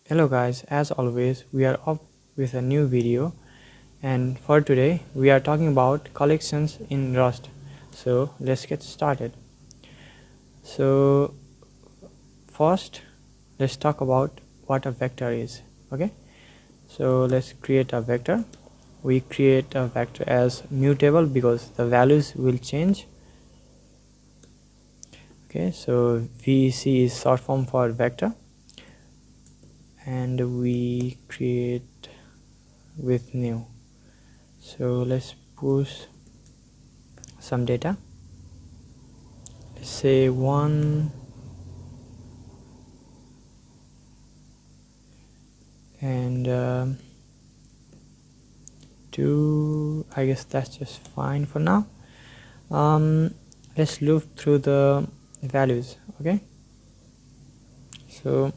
Hello guys, as always we are up with a new video, and for today we are talking about collections in Rust. So let's get started. So first let's talk about what a vector is. Okay, so let's create a vector. We create a vector as mutable because the values will change. Okay, so VC is short form for vector, and we create with new. So let's push some data. Let's say 1 and 2. I guess that's just fine for now. Let's loop through the values. Okay, so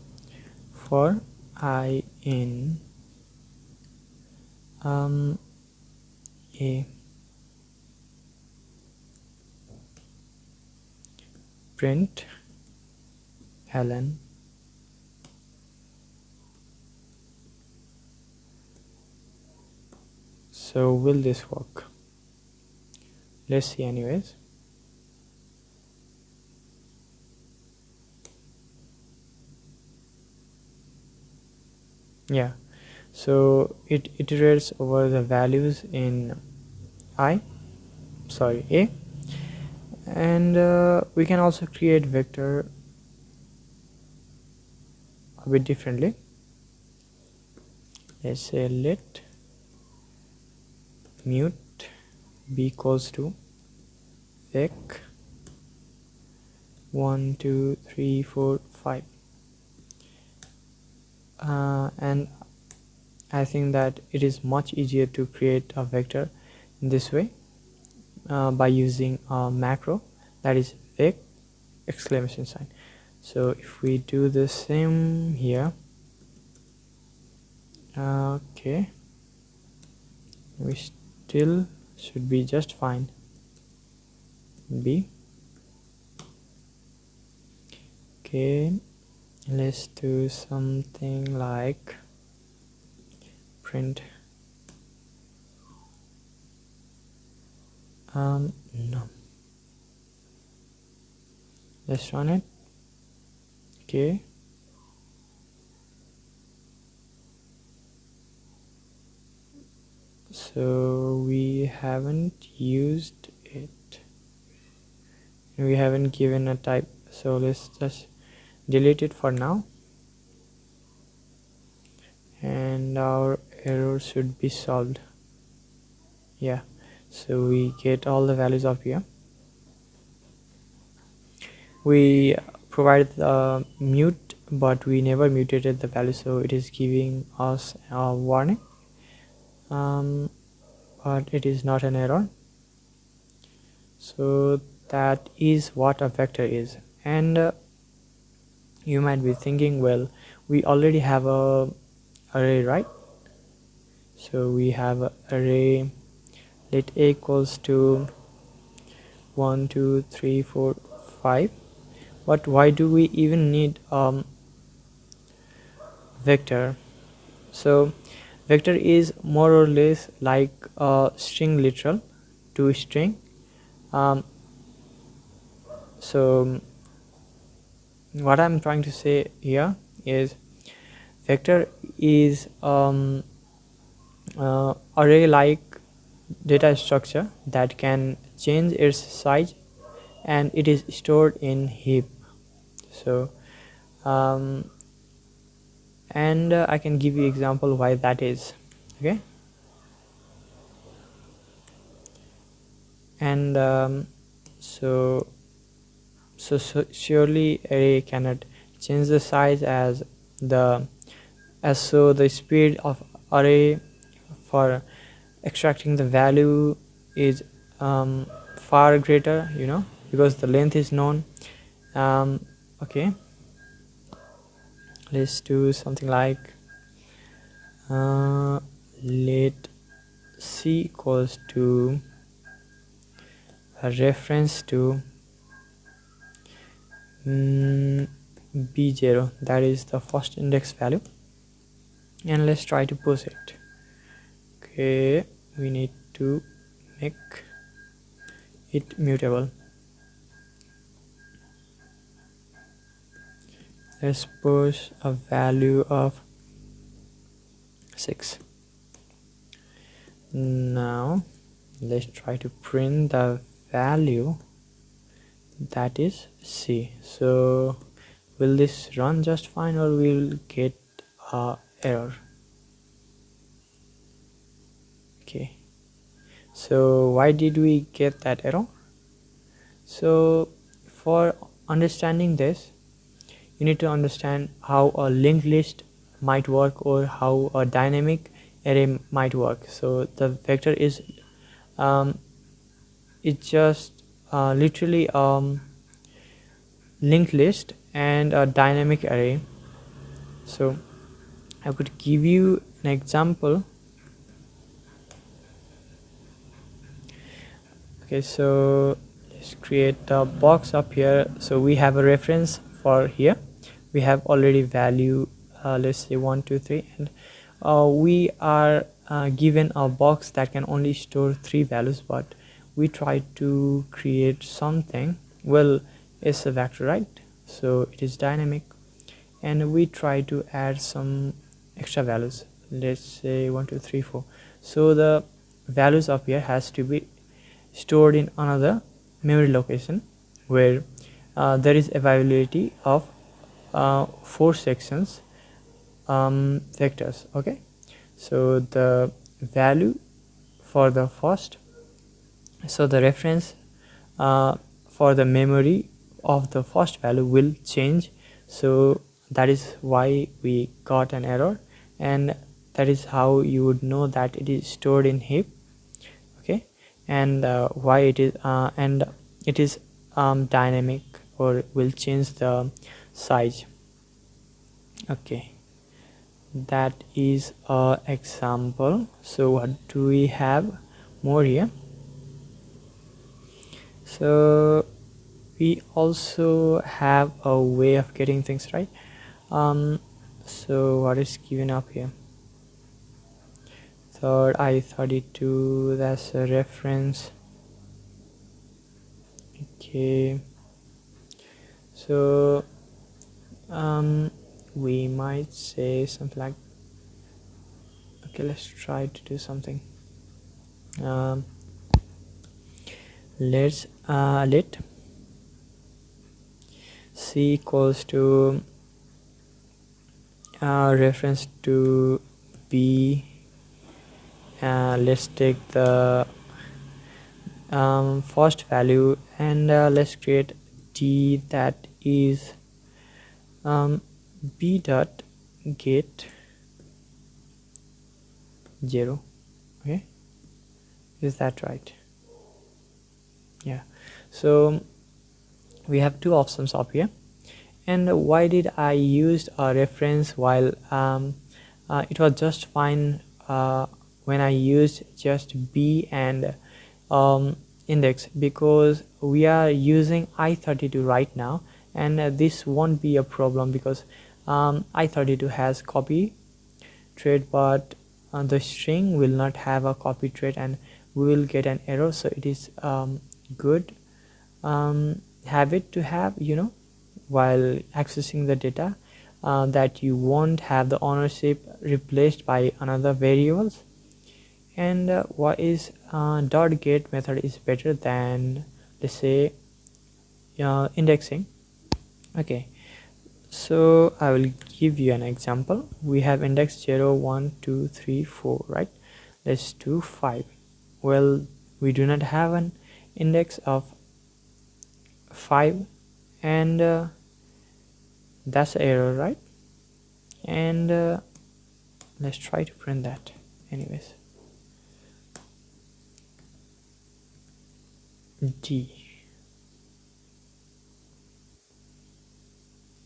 for I in a print ln. So will this work? Let's see anyways. Yeah, so it iterates over the values in a, and we can also create vector a bit differently. Let's say let mute be equals to vec 1 2 3 4 5, and I think that it is much easier to create a vector in this way by using a macro, that is vec exclamation sign. So if we do the same here, okay, we still should be just fine. B. Okay, let's do something like print no, let's run it. Okay, so we haven't used it, we haven't given a type, so let's just delete it for now, and our error should be solved. Yeah, so we get all the values of here. We provided the mute, but we never mutated the value, so it is giving us a warning, but it is not an error. So that is what a vector is. And you might be thinking, well, we already have a array, right? So we have a array, let a equals to 1 2 3 4 5, but why do we even need vector? So vector is more or less like a string literal to string. So what I'm trying to say here is vector is array like data structure that can change its size, and it is stored in heap. So and I can give you example why that is. Okay, and so surely array cannot change the size as so the speed of array for extracting the value is far greater, because the length is known. Okay, let's do something like let c equals to a reference to b0, that is the first index value. and let's try to push it. Okay, we need to make it mutable. Let's push a value of 6. Now let's try to print the value that is C. So will this run just fine, or we'll get a error? Okay, so why did we get that error? So for understanding this, you need to understand how a linked list might work, or how a dynamic array might work. So the vector is it's just literally linked list and a dynamic array. So I could give you an example. Okay, so let's create a box up here. So we have a reference for here. We have already value, let's say 1 2 3, and we are given a box that can only store 3 values, but we try to create something. Well, it's a vector, right? So it is dynamic, and we try to add some extra values, let's say 1 2 3 4. So the values up here has to be stored in another memory location, where there is availability of 4 sections vectors. Okay, so the value for the first, so the reference for the memory of the first value will change. So that is why we got an error, and that is how you would know that it is stored in heap. Okay, and why it is dynamic, or will change the size. Okay, that is a example. So what do we have more here? So we also have a way of getting things right. So what is given up here? Third I32, that's a reference. Okay, so we might say something like, okay, let's try to do something. Let's let C equals to reference to B. Let's take the first value, and let's create D that is B dot get 0. Okay, is that right? Yeah, so we have two options up here. And why did I use a reference while it was just fine when I used just B and index? Because we are using I32 right now, and this won't be a problem, because I32 has copy trait, but the string will not have a copy trait, and we will get an error. So it is good habit to have, while accessing the data, that you won't have the ownership replaced by another variables. And what is dot get method is better than, let's say, indexing. Okay, so I will give you an example. We have index 0 1 2 3 4, right? Let's do 5. Well, we do not have an index of 5, and that's an error, right? And let's try to print that anyways. D.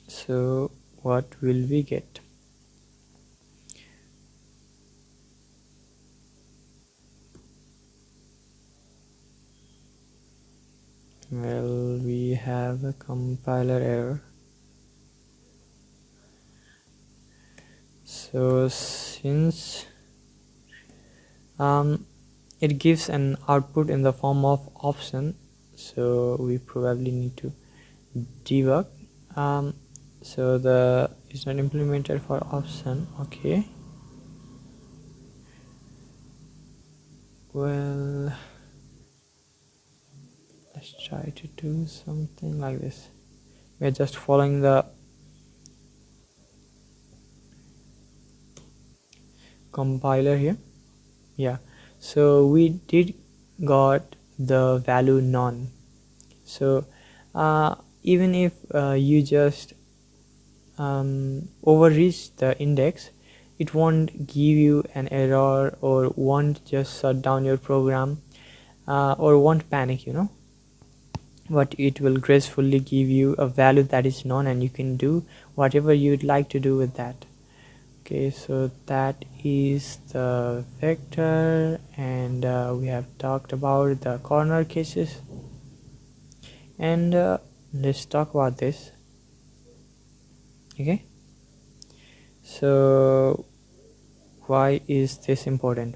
So what will we get? Well, we have a compiler error. So since it gives an output in the form of option, so we probably need to debug. So the is not implemented for option. Okay, well, let's try to do something like this. We're just following the compiler here. Yeah, so we did got the value none. So even if you just overreach the index, it won't give you an error or won't just shut down your program, or won't panic, but it will gracefully give you a value that is known, and you can do whatever you'd like to do with that. Okay, so that is the vector, and we have talked about the corner cases, and let's talk about this. Okay, so why is this important?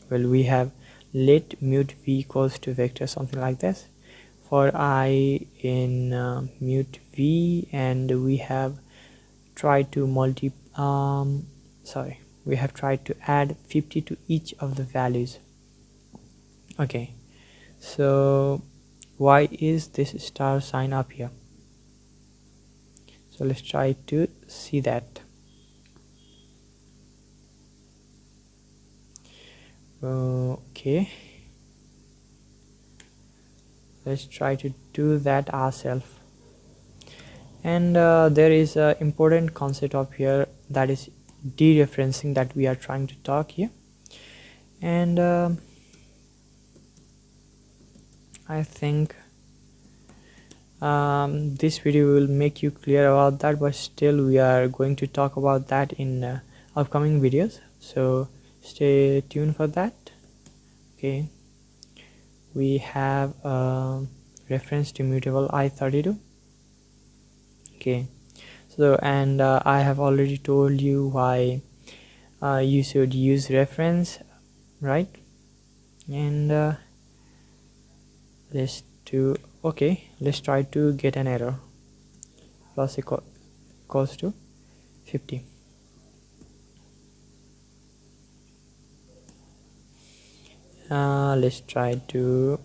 Well, we have let mute v equals to vector, something like this, for I in mute v, and we have tried to we have tried to add 50 to each of the values. Okay, so why is this star sign up here? So let's try to see that. Okay, let's try to do that ourselves. And there is an important concept of here, that is dereferencing, that we are trying to talk here. And I think this video will make you clear about that, but still we are going to talk about that in upcoming videos, so stay tuned for that. Okay, we have a reference to mutable I32. Okay, so and I have already told you why you should use reference, right? And let's try to get an error plus equals to 50. Let's try to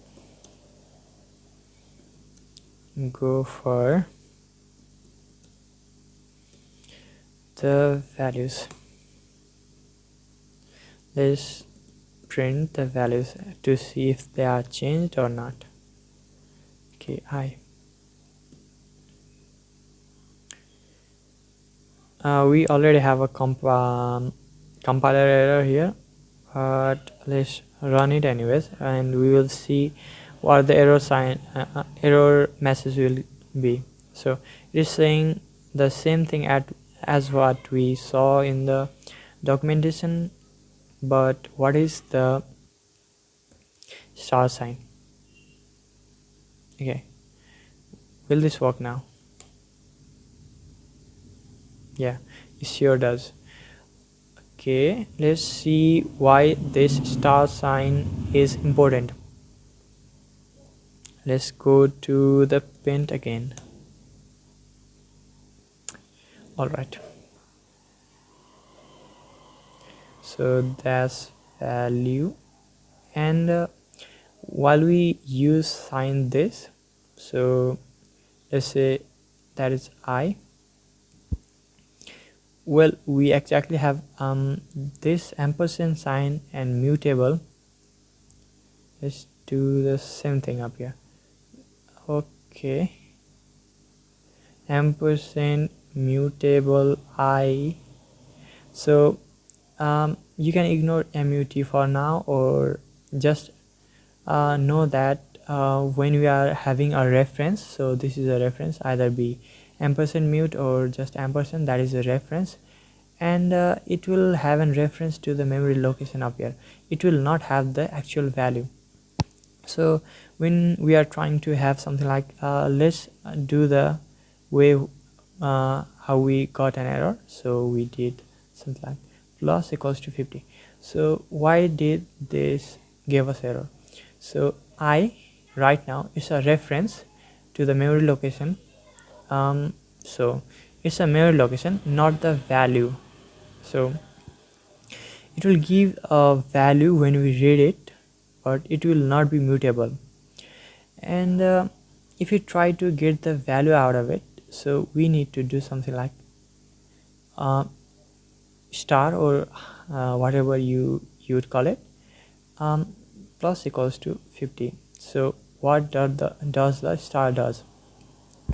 go for the values. Let's print the values to see if they are changed or not. Okay, we already have a compiler error here, but let's run it anyways, and we will see what the error message will be. So it is saying the same thing as what we saw in the documentation, but what is the star sign? Okay, will this work now? Yeah, it sure does. Okay, let's see why this star sign is important. Let's go to the print again. All right, so that's value, and while we use sign this, so let's say that is I. Well, we exactly have this ampersand sign and mutable. Let's do the same thing up here. Okay, ampersand mutable I. So you can ignore mut for now, or just know that when we are having a reference, so this is a reference, either be ampersand mute or just ampersand, that is a reference, and it will have a reference to the memory location up here. It will not have the actual value. So when we are trying to have something like let's do the way how we got an error. So we did something like plus equals to 50. So why did this give us error? So I right now is a reference to the memory location. So it's a memory location, not the value. So it will give a value when we read it, but it will not be mutable. And if you try to get the value out of it, so we need to do something like uh, star or whatever you would call it, plus equals to 50. So what does the star does?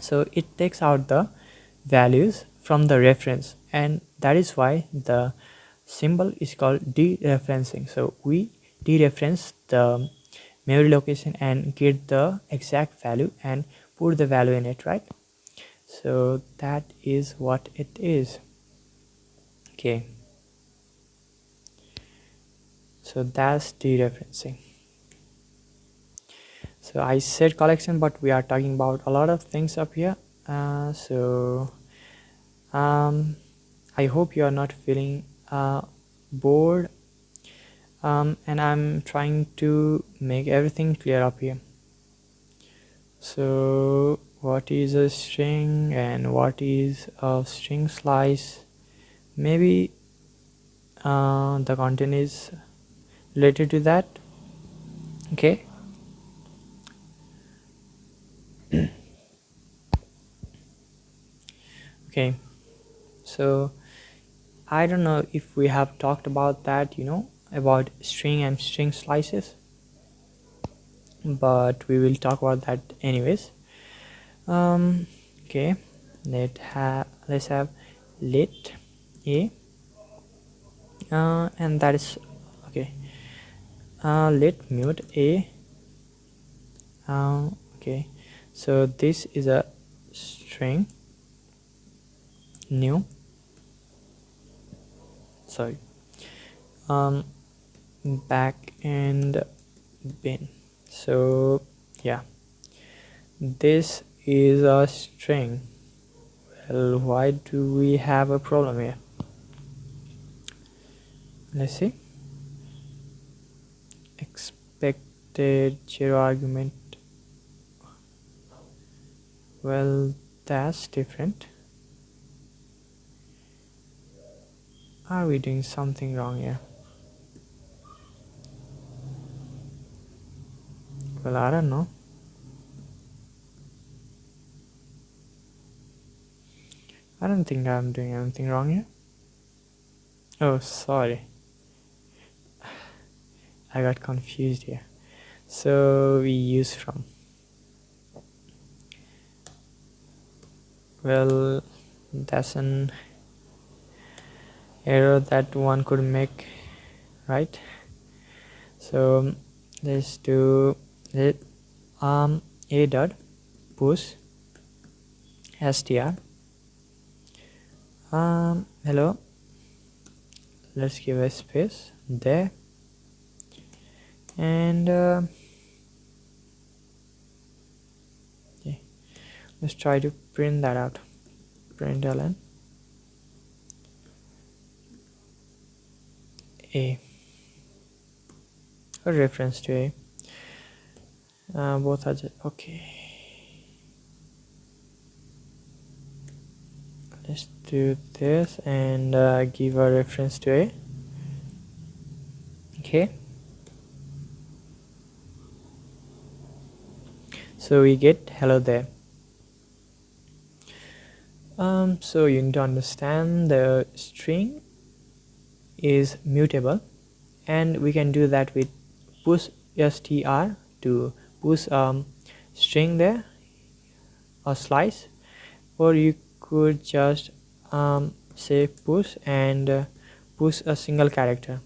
So it takes out the values from the reference, and that is why the symbol is called dereferencing. So we dereference the memory location and get the exact value and put the value in it, right? So that is what it is. Okay, so that's dereferencing. So I said collection, but we are talking about a lot of things up here. I hope you are not feeling bored, and I'm trying to make everything clear up here. So what is a string and what is a string slice? Maybe the content is related to that. Okay. Okay, so I don't know if we have talked about that, about string and string slices, but we will talk about that anyways. Okay, let's have let a, and that is okay. Let mute a. Okay, so this is a string new, sorry, back and bin. So yeah, this is a string. Well, why do we have a problem here? Let's see. Expected zero argument. Well, that's different. Are we doing something wrong here? Well, I don't know. I don't think I'm doing anything wrong here. Oh, sorry. I got confused here. So we use from. Well, that's an error that one could make, right? So let's do it. A dot push str. Hello. Let's give a space there, and okay, let's try to print that out. Println a reference to a. Both are just okay. Let's do this and give a reference to a. Okay, so we get hello there. So you need to understand the string is mutable, and we can do that with push str to push string there, a slice, or you could just say push and push a single character.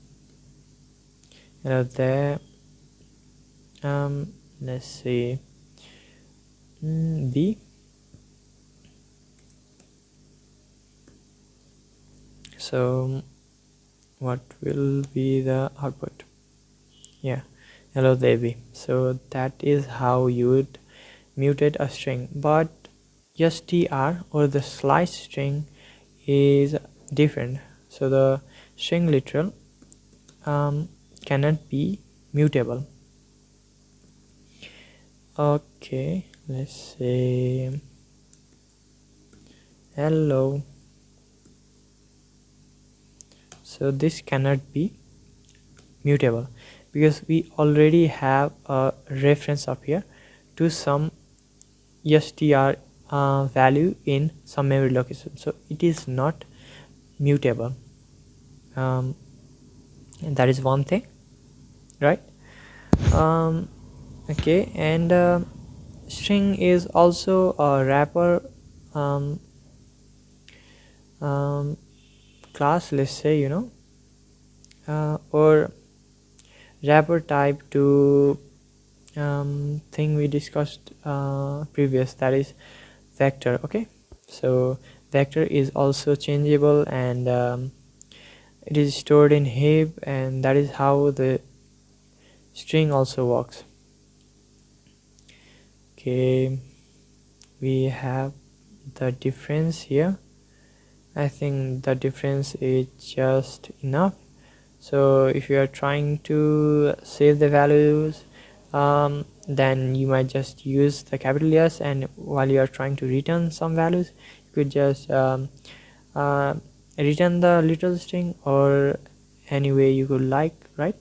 There, let's see, b. So what will be the output? Yeah, hello there b. So that is how you would mutate a string, but str or the slice string is different. So the string literal cannot be mutable. Okay, let's say hello. So this cannot be mutable because we already have a reference up here to some str value in some memory location, so it is not mutable. And that is one thing, right? Okay, and string is also a wrapper um, um, class, let's say, or wrapper type to thing we discussed previous, that is vector. Okay, so vector is also changeable, and it is stored in heap, and that is how the string also works. Okay, we have the difference here. I think the difference is just enough. So if you are trying to save the values, then you might just use the capital S, and while you are trying to return some values, you could just uh, return the literal string or any way you could like, right?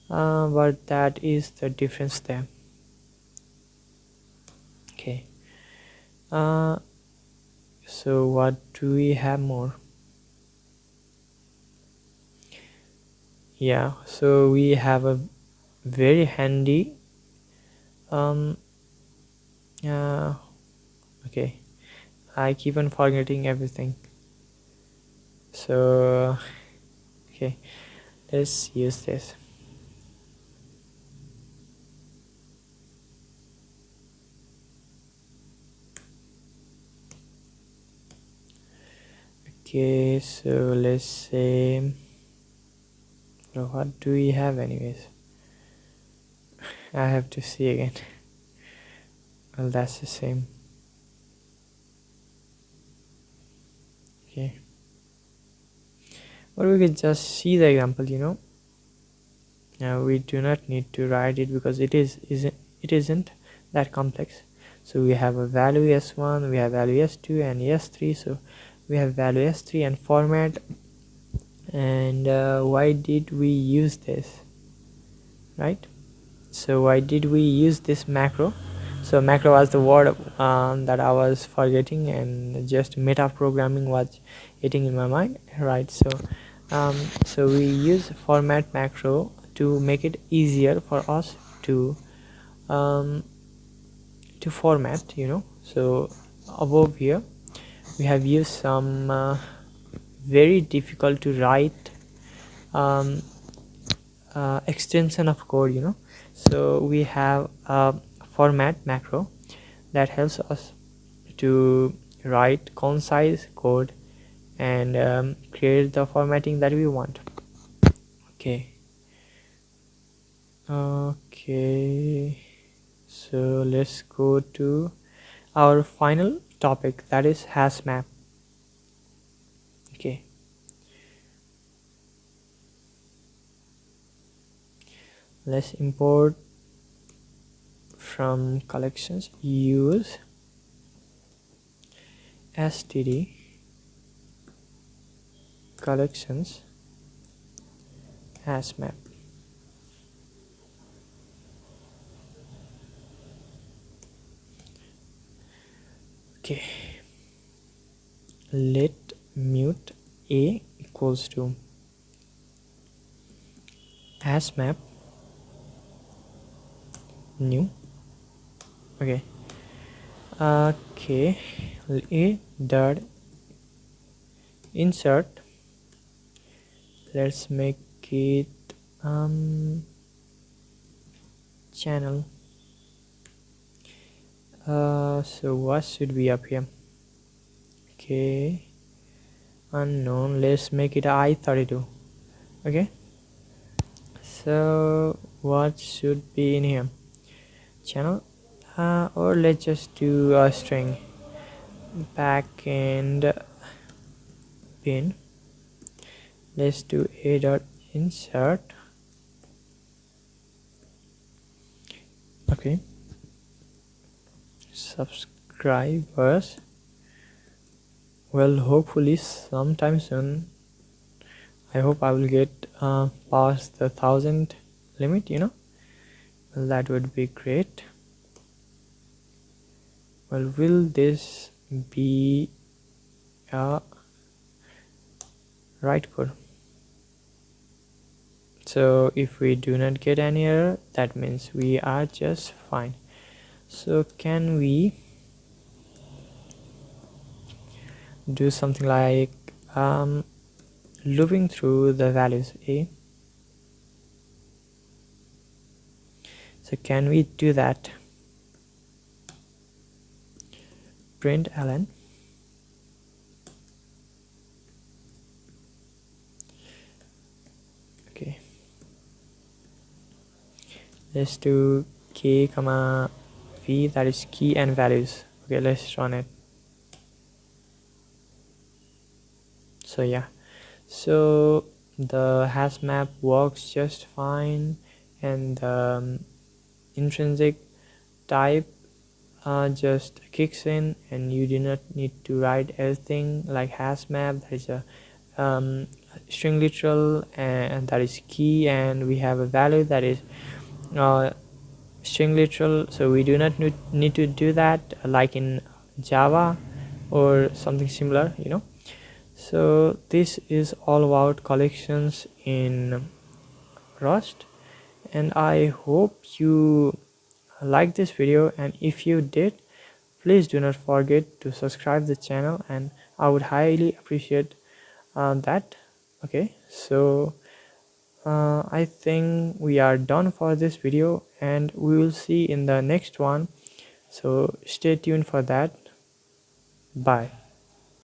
But that is the difference there. Okay, so what do we have more? Yeah, so we have a very handy um okay, I keep on forgetting everything. So okay, let's use this. Okay, so let's say, what do we have anyways? I have to see again. Well, that's the same. Okay, or we could just see the example, now we do not need to write it because it isn't that complex. So we have a value s1, we have value s2 and s3. So we have value s3 and format. And why did we use this, right? So why did we use this macro? So macro was the word that I was forgetting, and just meta programming was hitting in my mind, right? So we use format macro to make it easier for us um, to format, so above here we have used some very difficult to write um, extension of code, so we have a format macro that helps us to write concise code and create the formatting that we want. Okay, so let's go to our final topic, that is Hazmap. Okay, let's import from collections, use std collections Hazmap. Okay, let mute a equals to Hazmap new. Okay, a dot insert, let's make it channel. So what should be up here? Okay, unknown, let's make it I32. Okay, so what should be in here? Channel, or let's just do a string backend pin. let's do a dot insert. Okay, subscribers, well, hopefully sometime soon. I hope I will get past the 1,000 limit, you know. Well, that would be great. Well, will this be a right code? So if we do not get any error, that means we are just fine. So can we do something like looping through the values a? So can we do that? Print ln. Okay, let's do k comma v, that is key and values. Okay, let's run it. So yeah, so the Hazmap works just fine, and the intrinsic type just kicks in, and you do not need to write everything like Hazmap. That is a string literal, and that is key, and we have a value that is string literal, so we do not need to do that like in Java or something similar, you know. So this is all about collections in Rust, and I hope you like this video, and if you did, please do not forget to subscribe the channel, and I would highly appreciate that. Okay, so I think we are done for this video, and we will see in the next one, so stay tuned for that. Bye.